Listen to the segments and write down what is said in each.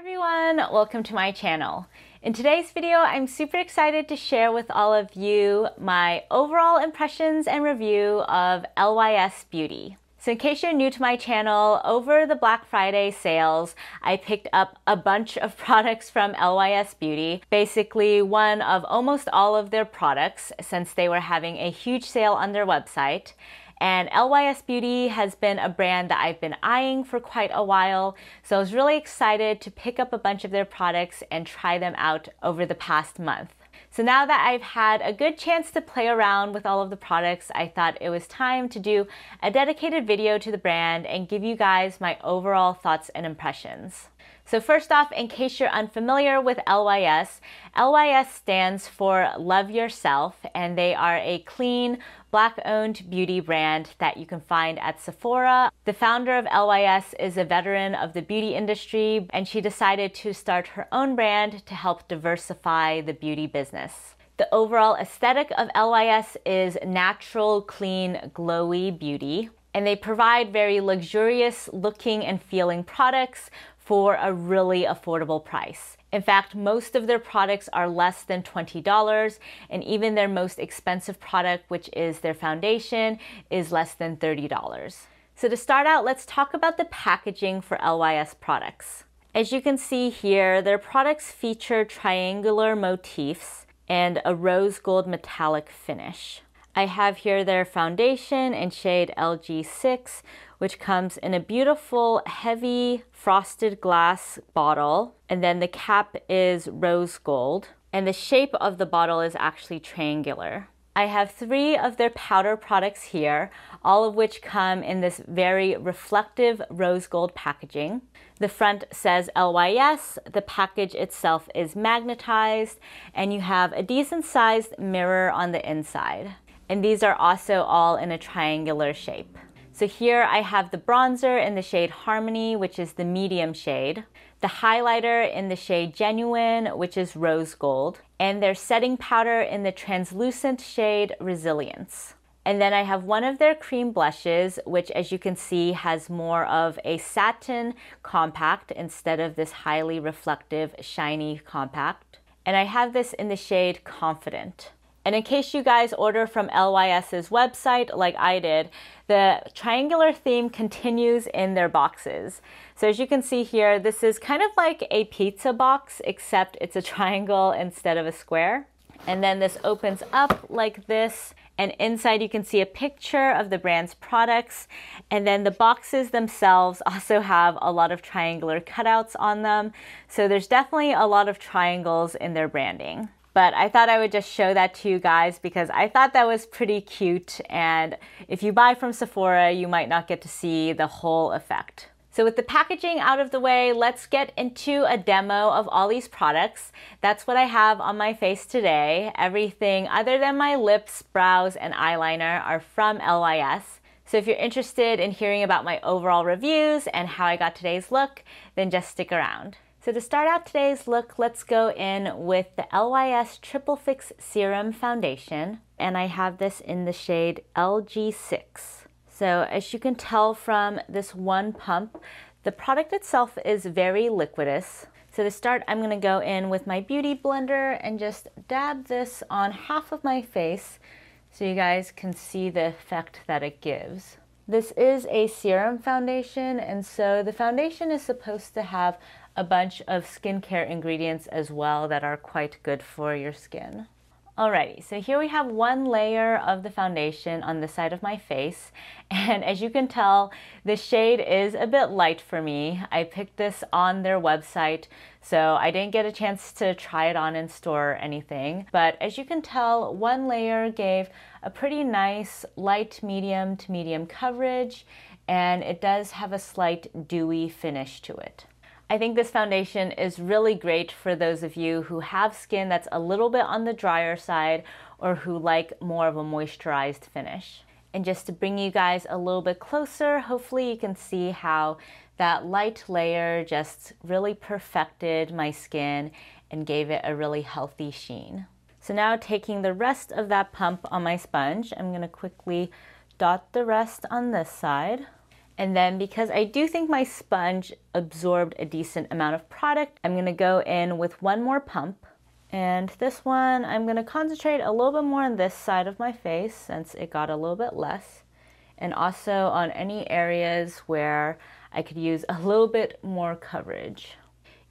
everyone, welcome to my channel. In today's video, I'm super excited to share with all of you my overall impressions and review of LYS Beauty. So in case you're new to my channel, over the Black Friday sales, I picked up a bunch of products from LYS Beauty, basically one of almost all of their products since they were having a huge sale on their website. And LYS Beauty has been a brand that I've been eyeing for quite a while, so I was really excited to pick up a bunch of their products and try them out over the past month. So now that I've had a good chance to play around with all of the products, I thought it was time to do a dedicated video to the brand and give you guys my overall thoughts and impressions. So first off, in case you're unfamiliar with LYS, LYS stands for Love Yourself, and they are a clean, Black-owned beauty brand that you can find at Sephora. The founder of LYS is a veteran of the beauty industry, and she decided to start her own brand to help diversify the beauty business. The overall aesthetic of LYS is natural, clean, glowy beauty, and they provide very luxurious looking and feeling products for a really affordable price. In fact, most of their products are less than $20, and even their most expensive product, which is their foundation, is less than $30. So to start out, let's talk about the packaging for LYS products. As you can see here, their products feature triangular motifs and a rose gold metallic finish. I have here their foundation in shade LG6, which comes in a beautiful, heavy, frosted glass bottle. And then the cap is rose gold. And the shape of the bottle is actually triangular. I have 3 of their powder products here, all of which come in this very reflective rose gold packaging. The front says LYS, the package itself is magnetized, and you have a decent sized mirror on the inside. And these are also all in a triangular shape. So here I have the bronzer in the shade Harmony, which is the medium shade, the highlighter in the shade Genuine, which is rose gold, and their setting powder in the translucent shade Resilience. And then I have one of their cream blushes, which as you can see has more of a satin compact instead of this highly reflective, shiny compact. And I have this in the shade Confident. And in case you guys order from LYS's website like I did, the triangular theme continues in their boxes. So as you can see here, this is kind of like a pizza box, except it's a triangle instead of a square. And then this opens up like this, and inside you can see a picture of the brand's products. And then the boxes themselves also have a lot of triangular cutouts on them. So there's definitely a lot of triangles in their branding. But I thought I would just show that to you guys because I thought that was pretty cute, and if you buy from Sephora, you might not get to see the whole effect. So with the packaging out of the way, let's get into a demo of all these products. That's what I have on my face today. Everything other than my lips, brows, and eyeliner are from LYS. So if you're interested in hearing about my overall reviews and how I got today's look, then just stick around. So to start out today's look, let's go in with the LYS Triple Fix Serum Foundation. And I have this in the shade LG6. So as you can tell from this one pump, the product itself is very liquidous. So to start, I'm gonna go in with my beauty blender and just dab this on half of my face so you guys can see the effect that it gives. This is a serum foundation, and so the foundation is supposed to have a bunch of skincare ingredients as well that are quite good for your skin. Alrighty, so here we have one layer of the foundation on the side of my face, and as you can tell, the shade is a bit light for me. I picked this on their website, so I didn't get a chance to try it on in store or anything, but as you can tell, one layer gave a pretty nice light medium to medium coverage, and it does have a slight dewy finish to it. I think this foundation is really great for those of you who have skin that's a little bit on the drier side or who like more of a moisturized finish. And just to bring you guys a little bit closer, hopefully you can see how that light layer just really perfected my skin and gave it a really healthy sheen. So now taking the rest of that pump on my sponge, I'm going to quickly dot the rest on this side. And then because I do think my sponge absorbed a decent amount of product, I'm gonna go in with one more pump. And this one, I'm gonna concentrate a little bit more on this side of my face since it got a little bit less. And also on any areas where I could use a little bit more coverage.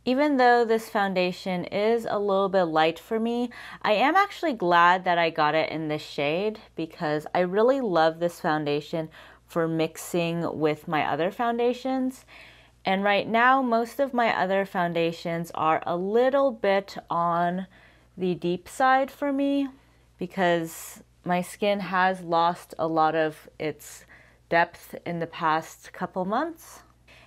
Even though this foundation is a little bit light for me, I am actually glad that I got it in this shade because I really love this foundation for mixing with my other foundations. And right now, most of my other foundations are a little bit on the deep side for me because my skin has lost a lot of its depth in the past couple months.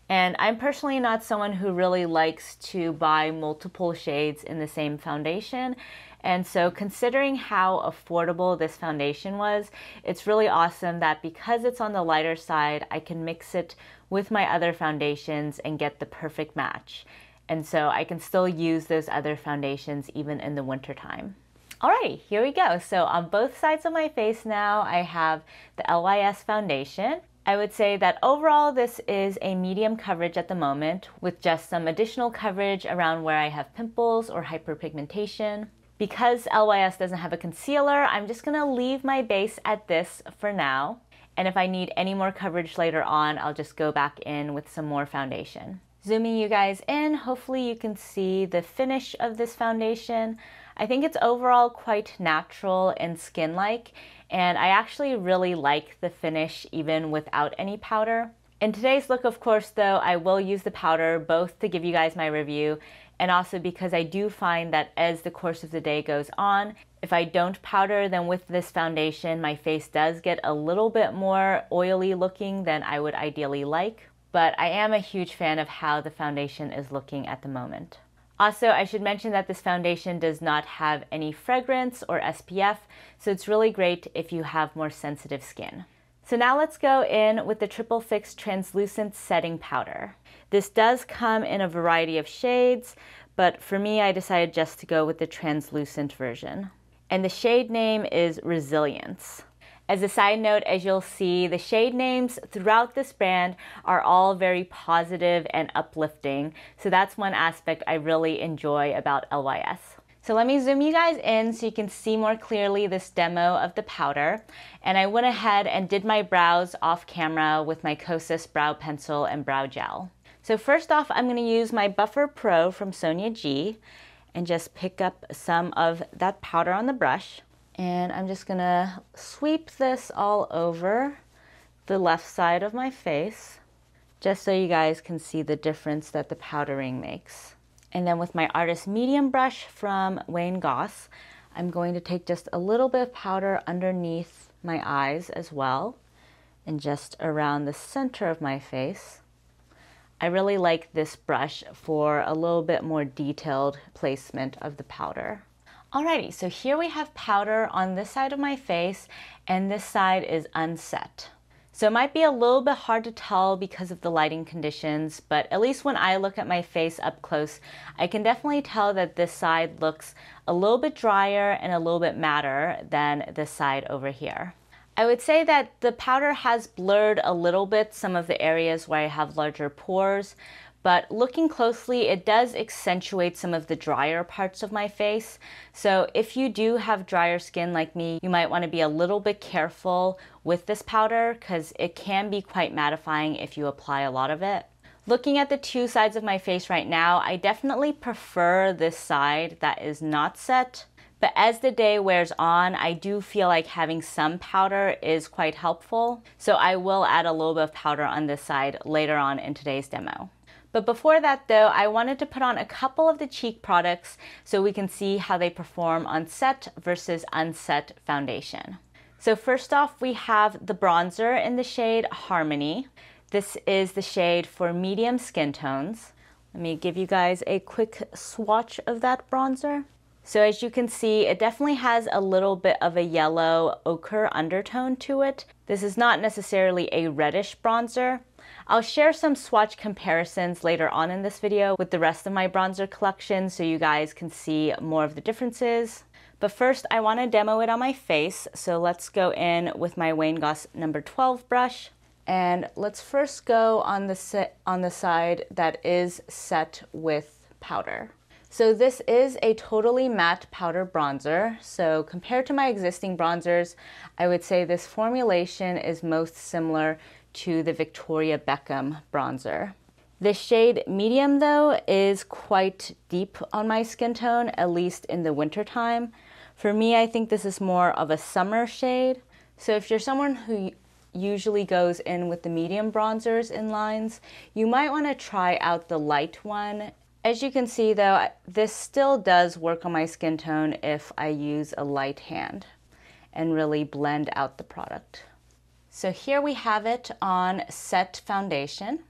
And I'm personally not someone who really likes to buy multiple shades in the same foundation. And so considering how affordable this foundation was, it's really awesome that because it's on the lighter side, I can mix it with my other foundations and get the perfect match. And so I can still use those other foundations even in the wintertime. Alright, here we go. So on both sides of my face now, I have the LYS foundation. I would say that overall this is a medium coverage at the moment with just some additional coverage around where I have pimples or hyperpigmentation. Because LYS doesn't have a concealer, I'm just going to leave my base at this for now. And if I need any more coverage later on, I'll just go back in with some more foundation. Zooming you guys in, hopefully you can see the finish of this foundation. I think it's overall quite natural and skin-like, and I actually really like the finish even without any powder. In today's look, of course, though, I will use the powder both to give you guys my review and also because I do find that as the course of the day goes on, if I don't powder, then with this foundation, my face does get a little bit more oily looking than I would ideally like. But I am a huge fan of how the foundation is looking at the moment. Also, I should mention that this foundation does not have any fragrance or SPF, so it's really great if you have more sensitive skin. So now let's go in with the Triple Fix Translucent Setting Powder. This does come in a variety of shades, but for me, I decided just to go with the translucent version. And the shade name is Resilience. As a side note, as you'll see, the shade names throughout this brand are all very positive and uplifting. So that's one aspect I really enjoy about LYS. So let me zoom you guys in so you can see more clearly this demo of the powder. And I went ahead and did my brows off camera with my Kosas Brow Pencil and Brow Gel. So first off, I'm going to use my Buffer Pro from Sonia G and just pick up some of that powder on the brush. And I'm just gonna sweep this all over the left side of my face, just so you guys can see the difference that the powdering makes. And then with my Artist Medium brush from Wayne Goss, I'm going to take just a little bit of powder underneath my eyes as well, and just around the center of my face. I really like this brush for a little bit more detailed placement of the powder. Alrighty, so here we have powder on this side of my face, and this side is unset. So it might be a little bit hard to tell because of the lighting conditions, but at least when I look at my face up close, I can definitely tell that this side looks a little bit drier and a little bit matter than this side over here. I would say that the powder has blurred a little bit some of the areas where I have larger pores, but looking closely, it does accentuate some of the drier parts of my face. So if you do have drier skin like me, you might want to be a little bit careful with this powder because it can be quite mattifying if you apply a lot of it. Looking at the two sides of my face right now, I definitely prefer this side that is not set. But as the day wears on, I do feel like having some powder is quite helpful. So I will add a little bit of powder on this side later on in today's demo. But before that though, I wanted to put on a couple of the cheek products so we can see how they perform on set versus unset foundation. So first off, we have the bronzer in the shade Harmony. This is the shade for medium skin tones. Let me give you guys a quick swatch of that bronzer. So as you can see, it definitely has a little bit of a yellow ochre undertone to it. This is not necessarily a reddish bronzer. I'll share some swatch comparisons later on in this video with the rest of my bronzer collection so you guys can see more of the differences. But first, I want to demo it on my face, so let's go in with my Wayne Goss number 12 brush. And let's first go on the side that is set with powder. So this is a totally matte powder bronzer. So compared to my existing bronzers, I would say this formulation is most similar to the Victoria Beckham bronzer. The shade medium though is quite deep on my skin tone, at least in the winter time. For me, I think this is more of a summer shade. So if you're someone who usually goes in with the medium bronzers in lines, you might want to try out the light one. As you can see though, this still does work on my skin tone if I use a light hand and really blend out the product. So here we have it on set foundation.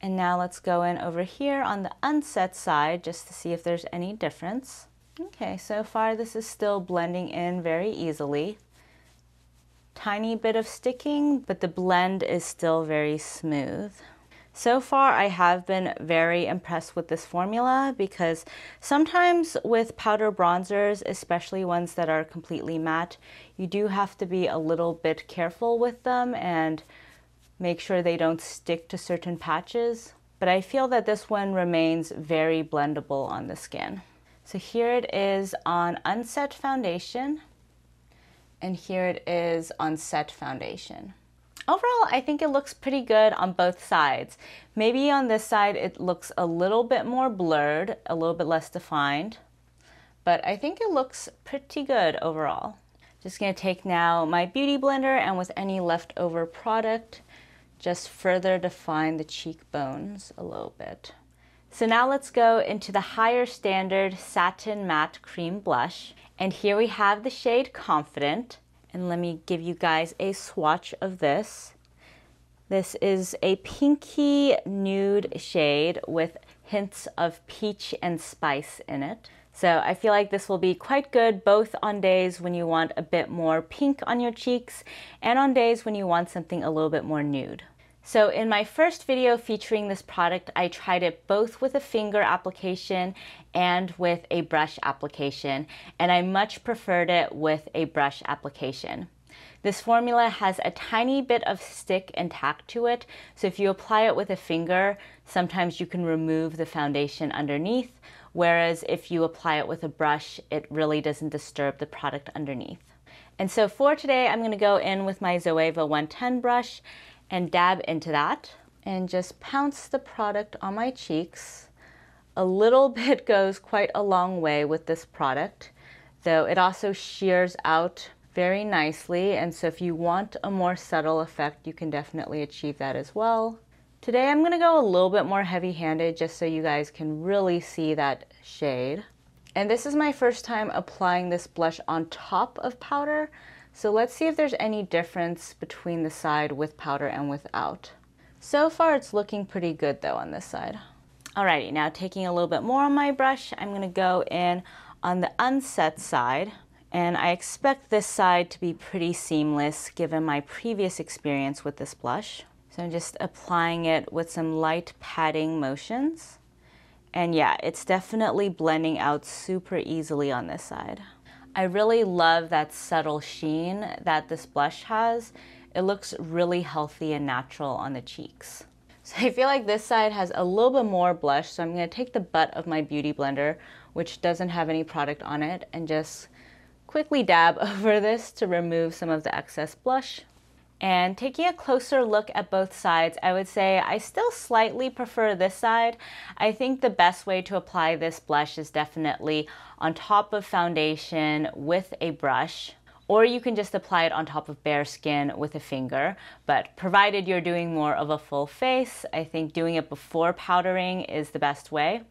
And now let's go in over here on the unset side just to see if there's any difference. Okay, so far this is still blending in very easily. Tiny bit of sticking, but the blend is still very smooth. So far I have been very impressed with this formula because sometimes with powder bronzers, especially ones that are completely matte, you do have to be a little bit careful with them and make sure they don't stick to certain patches. But I feel that this one remains very blendable on the skin. So here it is on unset foundation, and here it is on set foundation. Overall, I think it looks pretty good on both sides. Maybe on this side it looks a little bit more blurred, a little bit less defined, but I think it looks pretty good overall. Just gonna take now my beauty blender and with any leftover product, just further define the cheekbones a little bit. So now let's go into the higher standard satin matte cream blush. And here we have the shade Confident. And let me give you guys a swatch of this. This is a pinky nude shade with hints of peach and spice in it. So I feel like this will be quite good both on days when you want a bit more pink on your cheeks and on days when you want something a little bit more nude. So in my first video featuring this product, I tried it both with a finger application and with a brush application, and I much preferred it with a brush application. This formula has a tiny bit of stick and tack to it, so if you apply it with a finger, sometimes you can remove the foundation underneath, whereas if you apply it with a brush, it really doesn't disturb the product underneath. And so for today, I'm going to go in with my Zoeva 110 brush and dab into that and just pounce the product on my cheeks. A little bit goes quite a long way with this product, though it also shears out very nicely, and so if you want a more subtle effect, you can definitely achieve that as well. Today I'm going to go a little bit more heavy-handed just so you guys can really see that shade. And this is my first time applying this blush on top of powder, so let's see if there's any difference between the side with powder and without. So far it's looking pretty good though on this side. Alrighty, now taking a little bit more on my brush, I'm going to go in on the unset side, and I expect this side to be pretty seamless given my previous experience with this blush. So I'm just applying it with some light patting motions. And yeah, it's definitely blending out super easily on this side. I really love that subtle sheen that this blush has. It looks really healthy and natural on the cheeks. So I feel like this side has a little bit more blush, so I'm going to take the butt of my beauty blender, which doesn't have any product on it, and just quickly dab over this to remove some of the excess blush. And taking a closer look at both sides, I would say I still slightly prefer this side. I think the best way to apply this blush is definitely on top of foundation with a brush, or you can just apply it on top of bare skin with a finger. But provided you're doing more of a full face, I think doing it before powdering is the best way.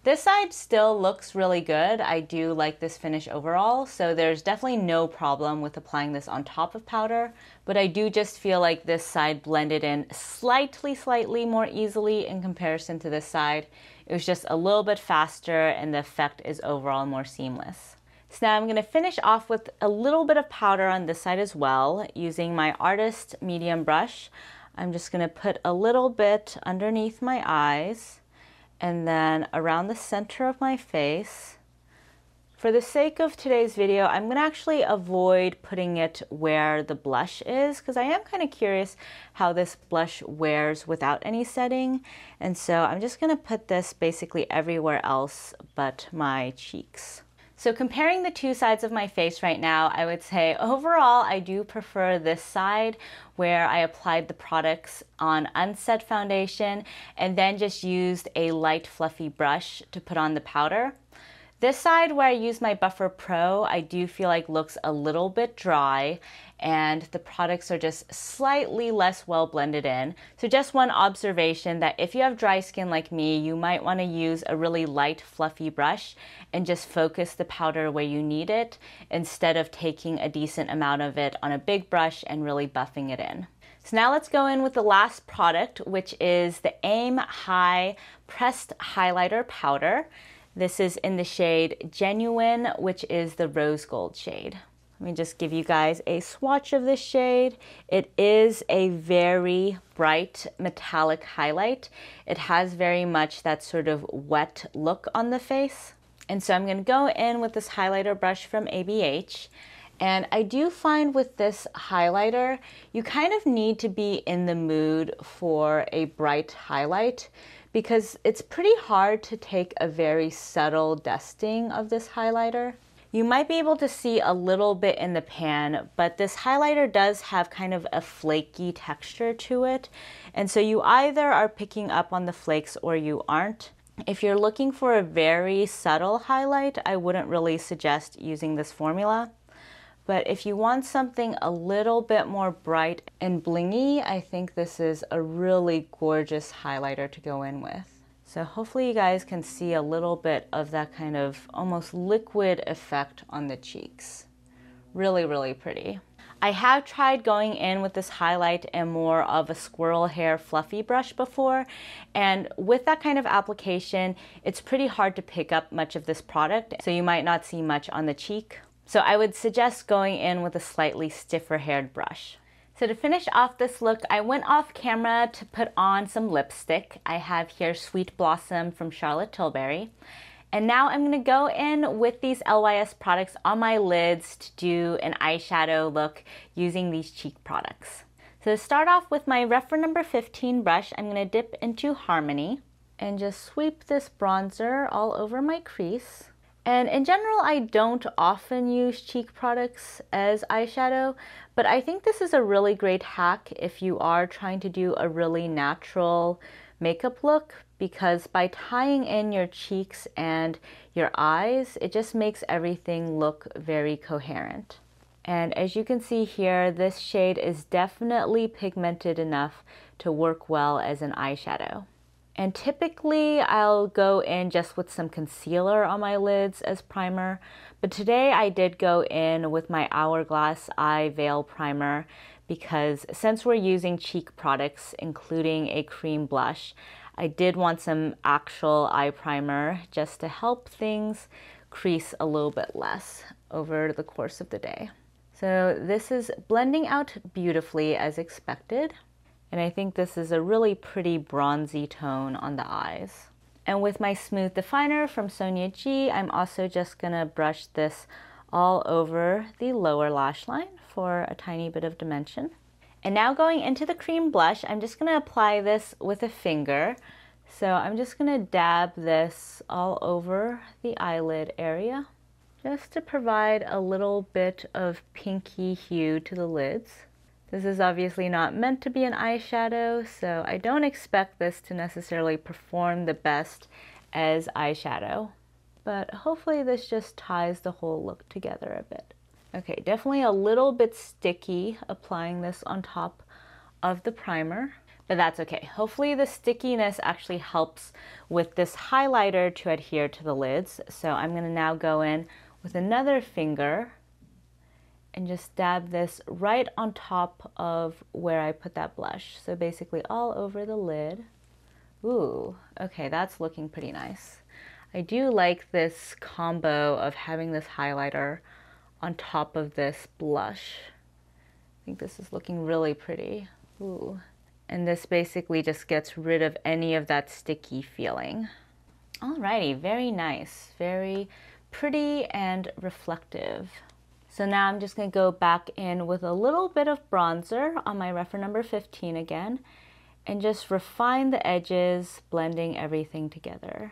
This side still looks really good. I do like this finish overall, so there's definitely no problem with applying this on top of powder, but I do just feel like this side blended in slightly more easily in comparison to this side. It was just a little bit faster and the effect is overall more seamless. So now I'm going to finish off with a little bit of powder on this side as well, using my Artist medium brush. I'm just going to put a little bit underneath my eyes, and then around the center of my face, For the sake of today's video, I'm going to actually avoid putting it where the blush is because I am kind of curious how this blush wears without any setting. And so I'm just going to put this basically everywhere else but my cheeks. So comparing the two sides of my face right now, I would say overall I do prefer this side where I applied the products on unset foundation and then just used a light fluffy brush to put on the powder. This side where I use my Buffer Pro, I do feel like looks a little bit dry and the products are just slightly less well blended in. So just one observation that if you have dry skin like me, you might want to use a really light fluffy brush and just focus the powder where you need it instead of taking a decent amount of it on a big brush and really buffing it in. So now let's go in with the last product, which is the Aim High Pressed Highlighter Powder. This is in the shade Genuine, which is the rose gold shade. Let me just give you guys a swatch of this shade. It is a very bright metallic highlight. It has very much that sort of wet look on the face. And so I'm going to go in with this highlighter brush from ABH. And I do find with this highlighter, you kind of need to be in the mood for a bright highlight because it's pretty hard to take a very subtle dusting of this highlighter. You might be able to see a little bit in the pan, but this highlighter does have kind of a flaky texture to it. And so you either are picking up on the flakes or you aren't. If you're looking for a very subtle highlight, I wouldn't really suggest using this formula. But if you want something a little bit more bright and blingy, I think this is a really gorgeous highlighter to go in with. So hopefully you guys can see a little bit of that kind of almost liquid effect on the cheeks. Really, really pretty. I have tried going in with this highlight and more of a squirrel hair fluffy brush before, and with that kind of application, it's pretty hard to pick up much of this product, so you might not see much on the cheek. So I would suggest going in with a slightly stiffer haired brush. So to finish off this look, I went off camera to put on some lipstick. I have here Sweet Blossom from Charlotte Tilbury. And now I'm gonna go in with these LYS products on my lids to do an eyeshadow look using these cheek products. So to start off with my Reference number 15 brush, I'm gonna dip into Harmony and just sweep this bronzer all over my crease. And in general, I don't often use cheek products as eyeshadow, but I think this is a really great hack if you are trying to do a really natural makeup look, because by tying in your cheeks and your eyes, it just makes everything look very coherent. And as you can see here, this shade is definitely pigmented enough to work well as an eyeshadow. And typically I'll go in just with some concealer on my lids as primer, but today I did go in with my Hourglass Eye Veil Primer because since we're using cheek products, including a cream blush, I did want some actual eye primer just to help things crease a little bit less over the course of the day. So this is blending out beautifully as expected. And I think this is a really pretty bronzy tone on the eyes. And with my smooth definer from Sonia G, I'm also just gonna brush this all over the lower lash line for a tiny bit of dimension. And now going into the cream blush, I'm just gonna apply this with a finger. So I'm just gonna dab this all over the eyelid area, just to provide a little bit of pinky hue to the lids. This is obviously not meant to be an eyeshadow, so I don't expect this to necessarily perform the best as eyeshadow, but hopefully this just ties the whole look together a bit. Okay, definitely a little bit sticky applying this on top of the primer, but that's okay. Hopefully the stickiness actually helps with this highlighter to adhere to the lids. So I'm gonna now go in with another finger and just dab this right on top of where I put that blush. So basically all over the lid. Ooh, okay, that's looking pretty nice. I do like this combo of having this highlighter on top of this blush. I think this is looking really pretty. Ooh. And this basically just gets rid of any of that sticky feeling. Alrighty, very nice. Very pretty and reflective. So now I'm just going to go back in with a little bit of bronzer on my reference number 15 again, and just refine the edges, blending everything together.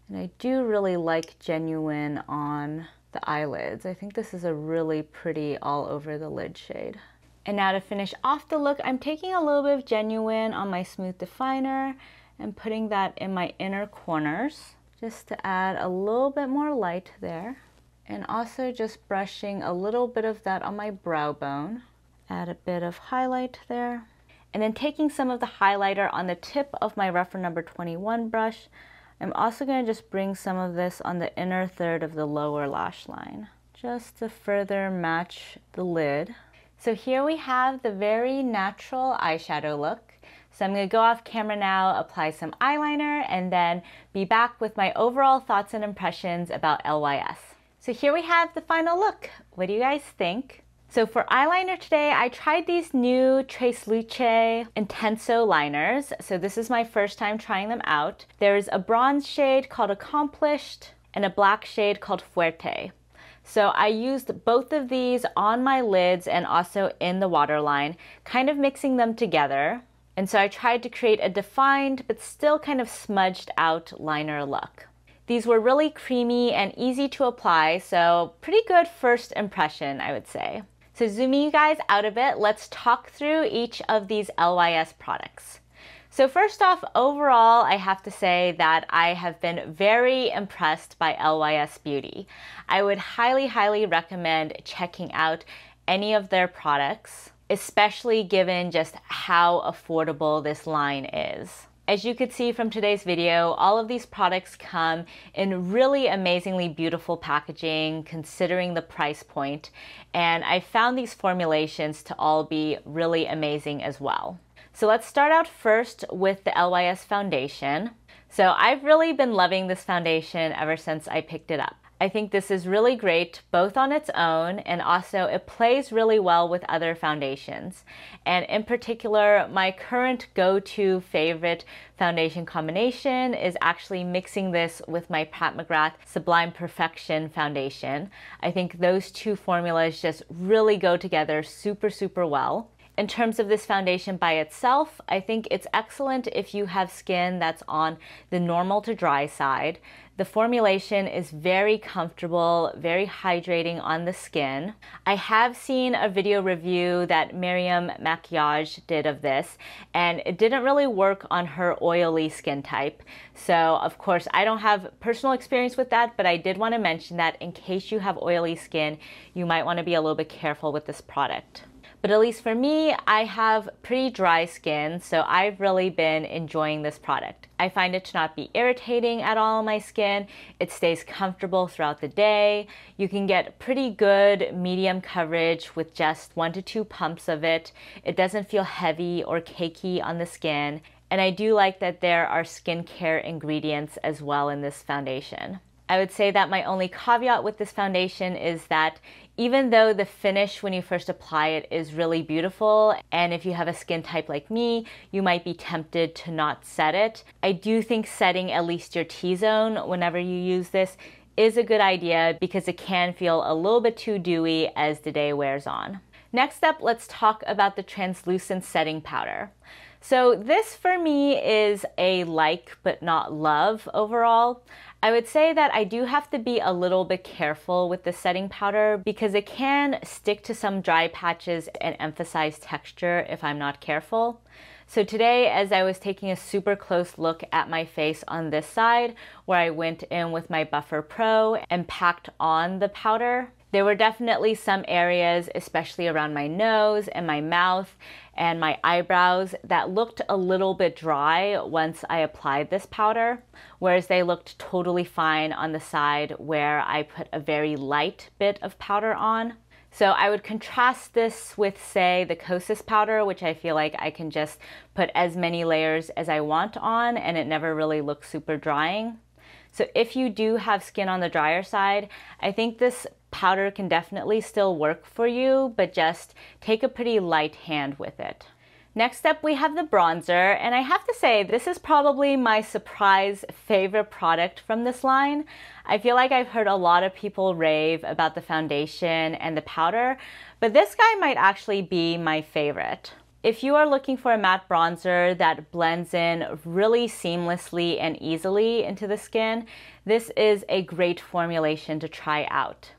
And I do really like Genuine on the eyelids. I think this is a really pretty all over the lid shade. And now to finish off the look, I'm taking a little bit of Genuine on my smooth definer and putting that in my inner corners, just to add a little bit more light there. And also just brushing a little bit of that on my brow bone. Add a bit of highlight there. And then taking some of the highlighter on the tip of my reference number 21 brush, I'm also going to just bring some of this on the inner third of the lower lash line, just to further match the lid. So here we have the very natural eyeshadow look. So I'm going to go off camera now, apply some eyeliner, and then be back with my overall thoughts and impressions about LYS. So here we have the final look. What do you guys think? So for eyeliner today, I tried these new Tresluce Intenso liners. So this is my first time trying them out. There's a bronze shade called Accomplished and a black shade called Fuerte. So I used both of these on my lids and also in the waterline, kind of mixing them together. And so I tried to create a defined but still kind of smudged out liner look. These were really creamy and easy to apply, so pretty good first impression, I would say. So zooming you guys out a bit, let's talk through each of these LYS products. So first off, overall, I have to say that I have been very impressed by LYS Beauty. I would highly, highly recommend checking out any of their products, especially given just how affordable this line is. As you could see from today's video, all of these products come in really amazingly beautiful packaging considering the price point, and I found these formulations to all be really amazing as well. So let's start out first with the LYS foundation. So I've really been loving this foundation ever since I picked it up. I think this is really great both on its own, and also it plays really well with other foundations. And in particular, my current go-to favorite foundation combination is actually mixing this with my Pat McGrath Sublime Perfection foundation. I think those two formulas just really go together super, super well. In terms of this foundation by itself, I think it's excellent if you have skin that's on the normal to dry side. The formulation is very comfortable, very hydrating on the skin. I have seen a video review that Miriam Maquillage did of this, and it didn't really work on her oily skin type. So of course, I don't have personal experience with that, but I did want to mention that in case you have oily skin, you might want to be a little bit careful with this product. But at least for me, I have pretty dry skin, so I've really been enjoying this product. I find it to not be irritating at all on my skin. It stays comfortable throughout the day. You can get pretty good medium coverage with just 1 to 2 pumps of it. It doesn't feel heavy or cakey on the skin. And I do like that there are skincare ingredients as well in this foundation. I would say that my only caveat with this foundation is that even though the finish when you first apply it is really beautiful, and if you have a skin type like me, you might be tempted to not set it, I do think setting at least your T-zone whenever you use this is a good idea because it can feel a little bit too dewy as the day wears on. Next up, let's talk about the translucent setting powder. So this for me is a like but not love overall. I would say that I do have to be a little bit careful with the setting powder because it can stick to some dry patches and emphasize texture if I'm not careful. So today, as I was taking a super close look at my face on this side, where I went in with my Buffer Pro and packed on the powder, there were definitely some areas, especially around my nose and my mouth and my eyebrows, that looked a little bit dry once I applied this powder, whereas they looked totally fine on the side where I put a very light bit of powder on. So I would contrast this with, say, the Kosas powder, which I feel like I can just put as many layers as I want on and it never really looks super drying. So if you do have skin on the drier side, I think this powder can definitely still work for you, but just take a pretty light hand with it. Next up, we have the bronzer, and I have to say, this is probably my surprise favorite product from this line. I feel like I've heard a lot of people rave about the foundation and the powder, but this guy might actually be my favorite. If you are looking for a matte bronzer that blends in really seamlessly and easily into the skin, this is a great formulation to try out.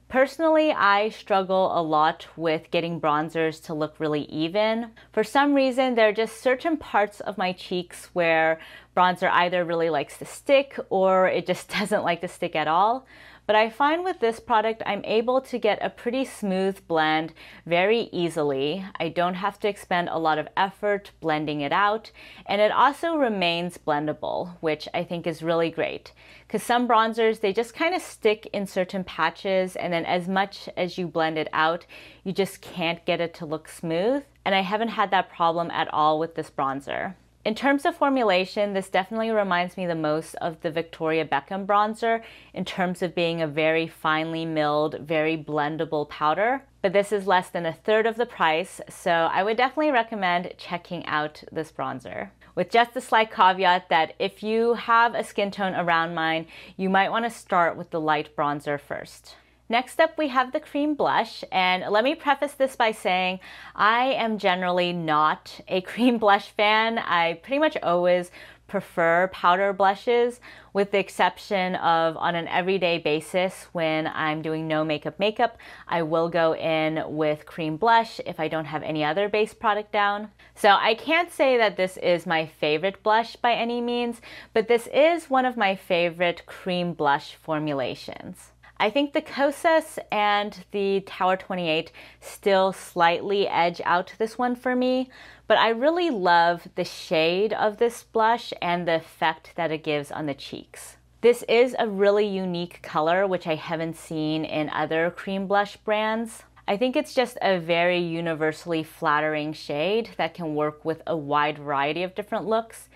Personally, I struggle a lot with getting bronzers to look really even. For some reason, there are just certain parts of my cheeks where bronzer either really likes to stick or it just doesn't like to stick at all. But I find with this product, I'm able to get a pretty smooth blend very easily. I don't have to expend a lot of effort blending it out, and it also remains blendable, which I think is really great. Because some bronzers, they just kind of stick in certain patches, and then as much as you blend it out, you just can't get it to look smooth. And I haven't had that problem at all with this bronzer. In terms of formulation, this definitely reminds me the most of the Victoria Beckham bronzer in terms of being a very finely milled, very blendable powder. But this is less than a third of the price, so I would definitely recommend checking out this bronzer. With just a slight caveat that if you have a skin tone around mine, you might want to start with the light bronzer first. Next up, we have the cream blush, and let me preface this by saying I am generally not a cream blush fan. I pretty much always prefer powder blushes, with the exception of on an everyday basis when I'm doing no makeup, I will go in with cream blush if I don't have any other base product down. So I can't say that this is my favorite blush by any means, but this is one of my favorite cream blush formulations. I think the Kosas and the Tower 28 still slightly edge out this one for me, but I really love the shade of this blush and the effect that it gives on the cheeks. This is a really unique color, which I haven't seen in other cream blush brands. I think it's just a very universally flattering shade that can work with a wide variety of different looks.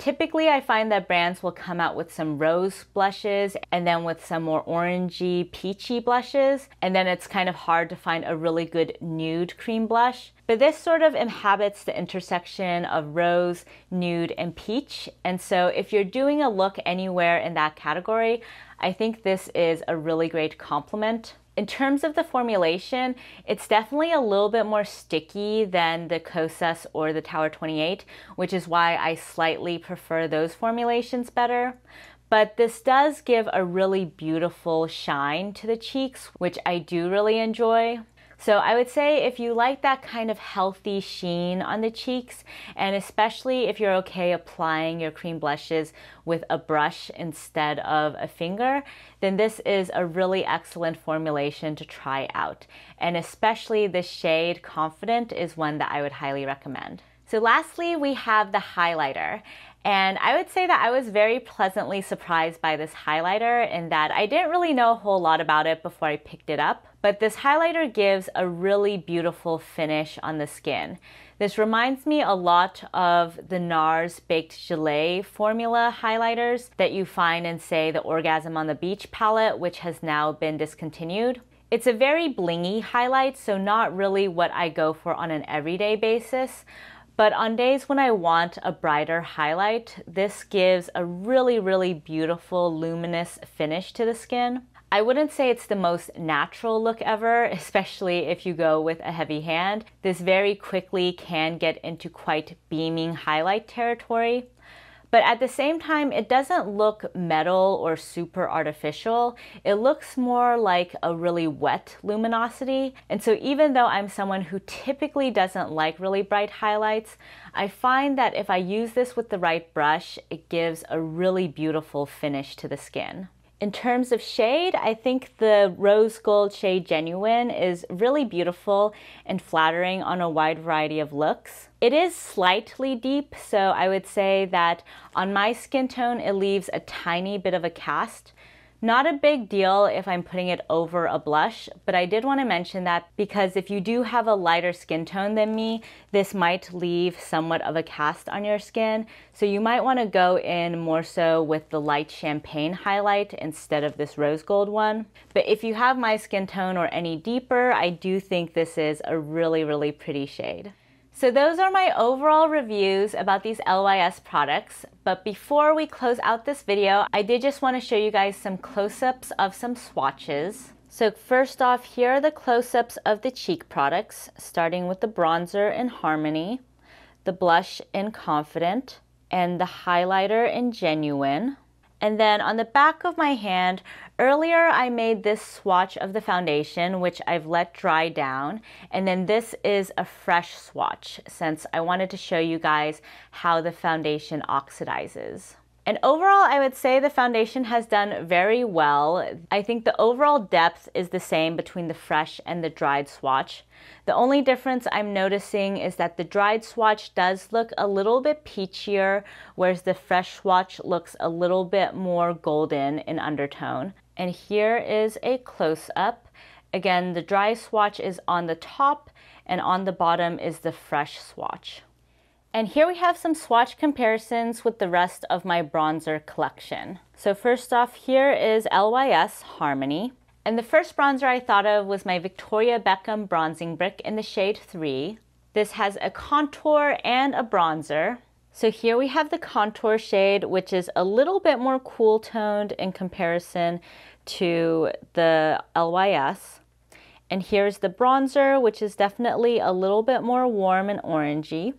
Typically, I find that brands will come out with some rose blushes and then with some more orangey, peachy blushes, and then it's kind of hard to find a really good nude cream blush. But this sort of inhabits the intersection of rose, nude, and peach, and so if you're doing a look anywhere in that category, I think this is a really great complement. In terms of the formulation, it's definitely a little bit more sticky than the Kosas or the Tower 28, which is why I slightly prefer those formulations better. But this does give a really beautiful shine to the cheeks, which I do really enjoy. So I would say if you like that kind of healthy sheen on the cheeks, and especially if you're okay applying your cream blushes with a brush instead of a finger, then this is a really excellent formulation to try out. And especially the shade Confident is one that I would highly recommend. So lastly, we have the highlighter. And I would say that I was very pleasantly surprised by this highlighter in that I didn't really know a whole lot about it before I picked it up. But this highlighter gives a really beautiful finish on the skin. This reminds me a lot of the NARS Baked Gelée formula highlighters that you find in, say, the Orgasm on the Beach palette, which has now been discontinued. It's a very blingy highlight, so not really what I go for on an everyday basis. But on days when I want a brighter highlight, this gives a really, really beautiful luminous finish to the skin. I wouldn't say it's the most natural look ever, especially if you go with a heavy hand. This very quickly can get into quite beaming highlight territory. But at the same time, it doesn't look metal or super artificial. It looks more like a really wet luminosity. And so even though I'm someone who typically doesn't like really bright highlights, I find that if I use this with the right brush, it gives a really beautiful finish to the skin. In terms of shade, I think the Rose Gold shade Genuine is really beautiful and flattering on a wide variety of looks. It is slightly deep, so I would say that on my skin tone, it leaves a tiny bit of a cast. Not a big deal if I'm putting it over a blush, but I did want to mention that because if you do have a lighter skin tone than me, this might leave somewhat of a cast on your skin. So you might want to go in more so with the light champagne highlight instead of this rose gold one. But if you have my skin tone or any deeper, I do think this is a really, really pretty shade. So those are my overall reviews about these LYS products, but before we close out this video, I did just want to show you guys some close-ups of some swatches. So first off, here are the close-ups of the cheek products, starting with the bronzer in Harmony, the blush in Confident, and the highlighter in Genuine. And then on the back of my hand, earlier I made this swatch of the foundation, which I've let dry down. And then this is a fresh swatch, since I wanted to show you guys how the foundation oxidizes. And overall, I would say the foundation has done very well. I think the overall depth is the same between the fresh and the dried swatch. The only difference I'm noticing is that the dried swatch does look a little bit peachier, whereas the fresh swatch looks a little bit more golden in undertone. And here is a close-up. Again, the dry swatch is on the top, and on the bottom is the fresh swatch. And here we have some swatch comparisons with the rest of my bronzer collection. So first off, here is LYS Harmony. And the first bronzer I thought of was my Victoria Beckham Bronzing Brick in the shade 3. This has a contour and a bronzer. So here we have the contour shade, which is a little bit more cool toned in comparison to the LYS. And here's the bronzer, which is definitely a little bit more warm and orangey.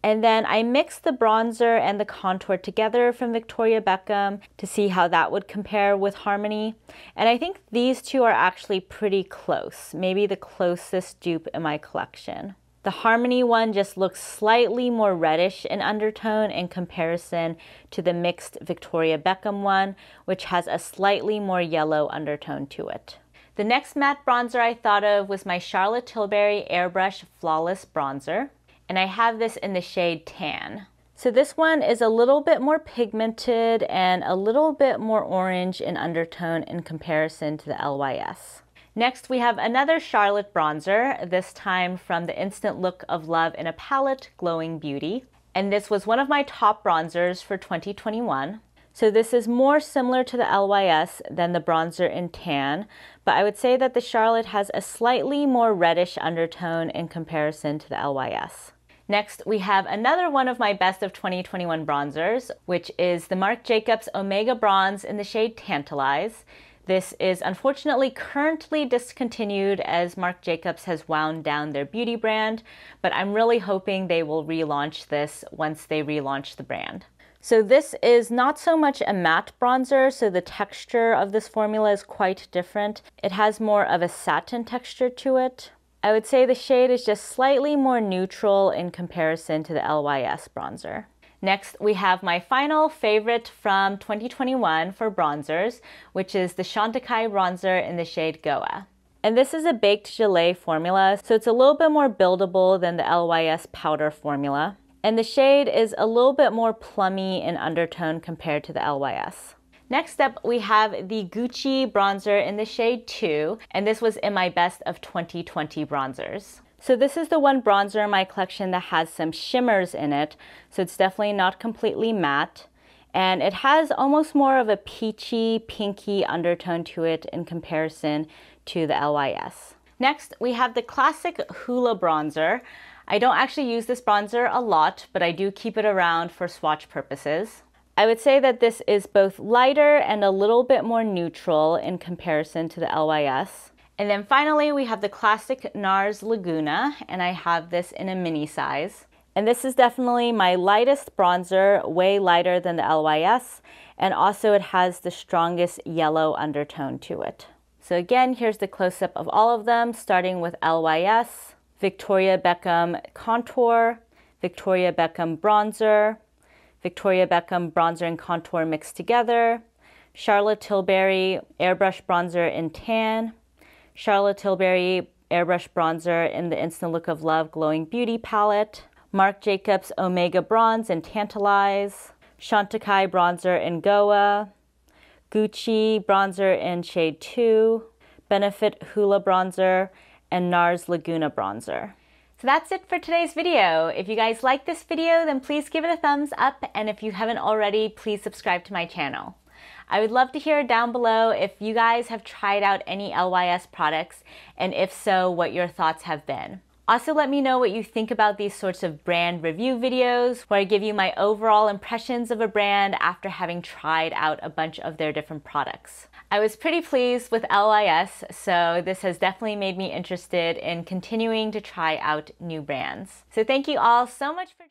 And then I mixed the bronzer and the contour together from Victoria Beckham to see how that would compare with Harmony. And I think these two are actually pretty close, maybe the closest dupe in my collection. The Harmony one just looks slightly more reddish in undertone in comparison to the mixed Victoria Beckham one, which has a slightly more yellow undertone to it. The next matte bronzer I thought of was my Charlotte Tilbury Airbrush Flawless Bronzer. And I have this in the shade Tan. So this one is a little bit more pigmented and a little bit more orange in undertone in comparison to the LYS. Next, we have another Charlotte bronzer, this time from the Instant Look of Love in a Palette Glowing Beauty. And this was one of my top bronzers for 2021. So this is more similar to the LYS than the bronzer in Tan, but I would say that the Charlotte has a slightly more reddish undertone in comparison to the LYS. Next, we have another one of my best of 2021 bronzers, which is the Marc Jacobs Omega Bronze in the shade Tantalize. This is unfortunately currently discontinued as Marc Jacobs has wound down their beauty brand, but I'm really hoping they will relaunch this once they relaunch the brand. So this is not so much a matte bronzer, so the texture of this formula is quite different. It has more of a satin texture to it. I would say the shade is just slightly more neutral in comparison to the LYS bronzer. Next, we have my final favorite from 2021 for bronzers, which is the Chantecaille bronzer in the shade Goa. And this is a baked gelée formula, so it's a little bit more buildable than the LYS powder formula. And the shade is a little bit more plummy in undertone compared to the LYS. Next up, we have the Gucci bronzer in the shade 2, and this was in my best of 2020 bronzers. So this is the one bronzer in my collection that has some shimmers in it, so it's definitely not completely matte. And it has almost more of a peachy, pinky undertone to it in comparison to the LYS. Next, we have the classic Hoola bronzer. I don't actually use this bronzer a lot, but I do keep it around for swatch purposes. I would say that this is both lighter and a little bit more neutral in comparison to the LYS. And then finally, we have the classic NARS Laguna, and I have this in a mini size. And this is definitely my lightest bronzer, way lighter than the LYS, and also it has the strongest yellow undertone to it. So again, here's the close-up of all of them, starting with LYS, Victoria Beckham Contour, Victoria Beckham Bronzer, Victoria Beckham Bronzer and Contour mixed together, Charlotte Tilbury Airbrush Bronzer in Tan, Charlotte Tilbury Airbrush Bronzer in the Instant Look of Love Glowing Beauty palette, Marc Jacobs Omega Bronze in Tantalize, Chantecaille Bronzer in Goa, Gucci Bronzer in shade 2, Benefit Hoola Bronzer, and NARS Laguna Bronzer. So that's it for today's video. If you guys like this video, then please give it a thumbs up, and if you haven't already, please subscribe to my channel. I would love to hear down below if you guys have tried out any LYS products, and if so, what your thoughts have been. Also, let me know what you think about these sorts of brand review videos where I give you my overall impressions of a brand after having tried out a bunch of their different products. I was pretty pleased with LYS, so this has definitely made me interested in continuing to try out new brands. So thank you all so much for